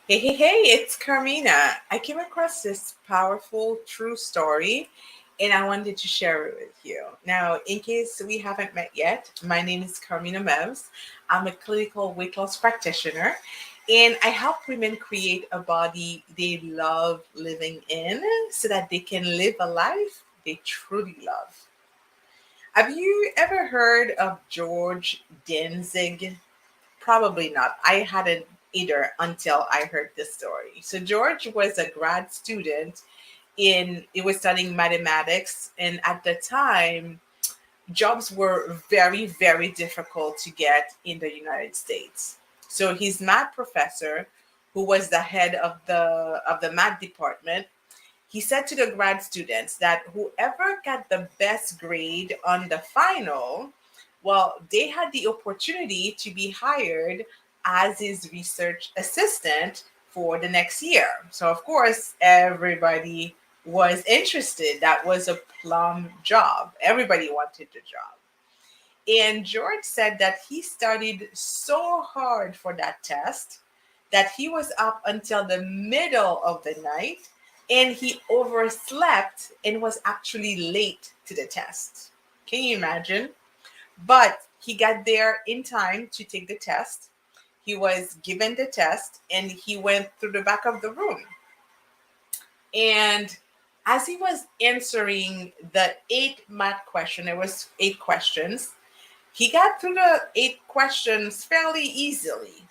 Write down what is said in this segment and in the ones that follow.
Hey, it's Carmina. I came across this powerful, true story and I wanted to share it with you. Now, in case we haven't met yet, my name is Carmina Mevs. I'm a clinical weight loss practitioner and I help women create a body they love living in so that they can live a life they truly love. Have you ever heard of George Danzig? Probably not. I hadn't either until I heard this story. So George was a grad student in he was studying mathematics, and at the time jobs were very difficult to get in the United States. So his math professor, who was the head of the math department, he said to the grad students that whoever got the best grade on the final, well, they had the opportunity to be hired as his research assistant for the next year. So, of course, everybody was interested. That was a plum job. Everybody wanted the job. And George said that he studied so hard for that test that he was up until the middle of the night and he overslept and was actually late to the test. Can you imagine? But he got there in time to take the test. He was given the test and he went through the back of the room. And as he was answering the eight math question, there was eight questions, he got through the eight questions fairly easily.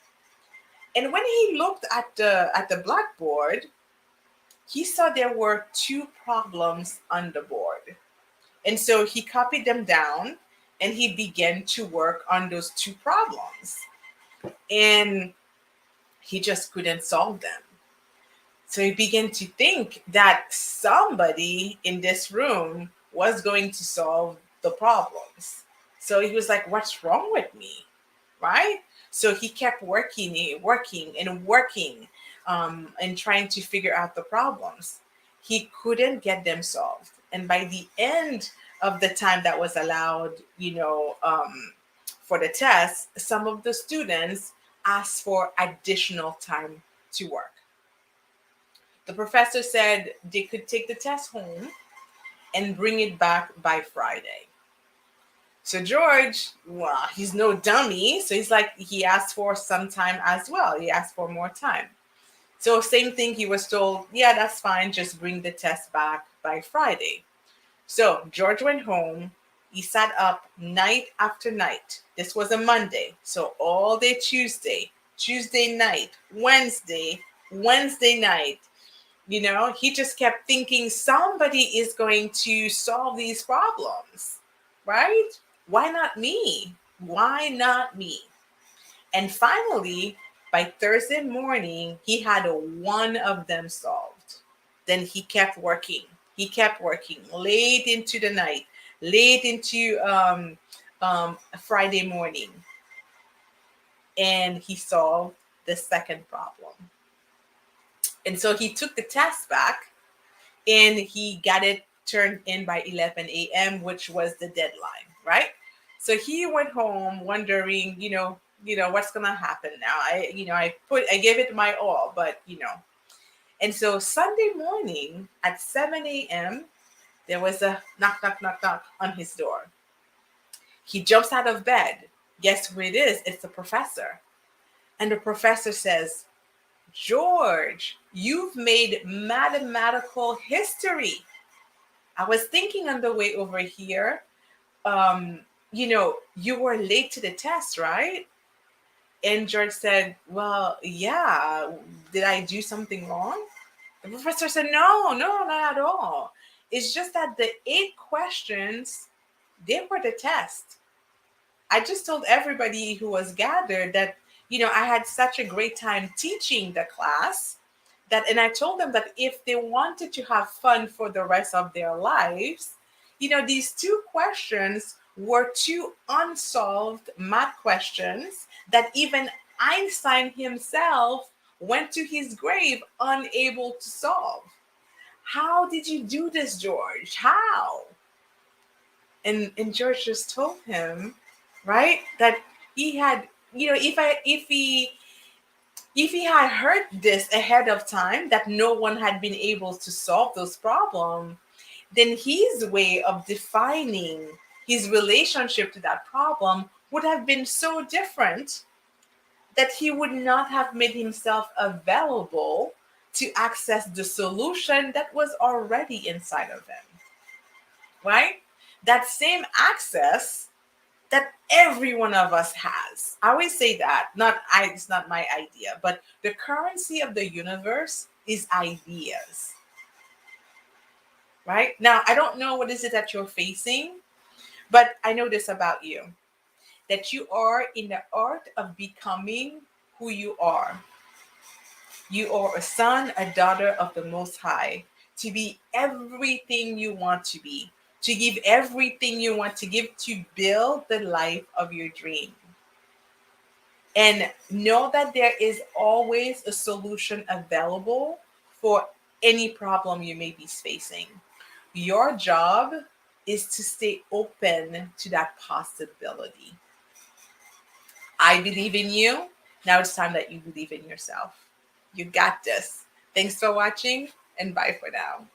And when he looked at the blackboard, he saw there were two problems on the board. And so he copied them down and he began to work on those two problems. And he just couldn't solve them. So he began to think that somebody in this room was going to solve the problems. So he was like, what's wrong with me? Right? So he kept working and trying to figure out the problems. He couldn't get them solved. And by the end of the time that was allowed, for the test, some of the students asked for additional time to work. The professor said they could take the test home and bring it back by Friday. So George, well, he's no dummy. So he's like, he asked for some time as well. He asked for more time. So same thing, he was told, yeah, that's fine. Just bring the test back by Friday. So George went home. He sat up night after night. This was a Monday. So all day Tuesday night, Wednesday night. He just kept thinking somebody is going to solve these problems, right? Why not me? Why not me? And finally, by Thursday morning, he had one of them solved. Then he kept working. He kept working late into the night, late into Friday morning, and he solved the second problem. And so he took the test back and he got it turned in by 11 a.m., which was the deadline, right? So he went home wondering, what's gonna happen now. I gave it my all, but And so Sunday morning at 7 a.m., there was a knock, knock, knock, knock on his door. He jumps out of bed. Guess who it is? It's the professor. And the professor says, George, you've made mathematical history. I was thinking on the way over here, you were late to the test, right? And George said, well, yeah. Did I do something wrong? The professor said, no, not at all. It's just that the eight questions, they were the test. I just told everybody who was gathered that, I had such a great time teaching the class and I told them that if they wanted to have fun for the rest of their lives, these two questions were two unsolved math questions that even Einstein himself went to his grave unable to solve. How did you do this, George? How? And George just told him, right, that he had, if he If he had heard this ahead of time, that no one had been able to solve those problems, then his way of defining his relationship to that problem would have been so different that he would not have made himself available to access the solution that was already inside of him, right? That same access that every one of us has. I always say that, not I, it's not my idea, but the currency of the universe is ideas, right? Now, I don't know what is it that you're facing, but I know this about you, that you are in the art of becoming who you are. You are a son, a daughter of the Most High, to be everything you want to be, to give everything you want to give, to build the life of your dream. And know that there is always a solution available for any problem you may be facing. Your job is to stay open to that possibility. I believe in you. Now it's time that you believe in yourself. You got this. Thanks for watching, and bye for now.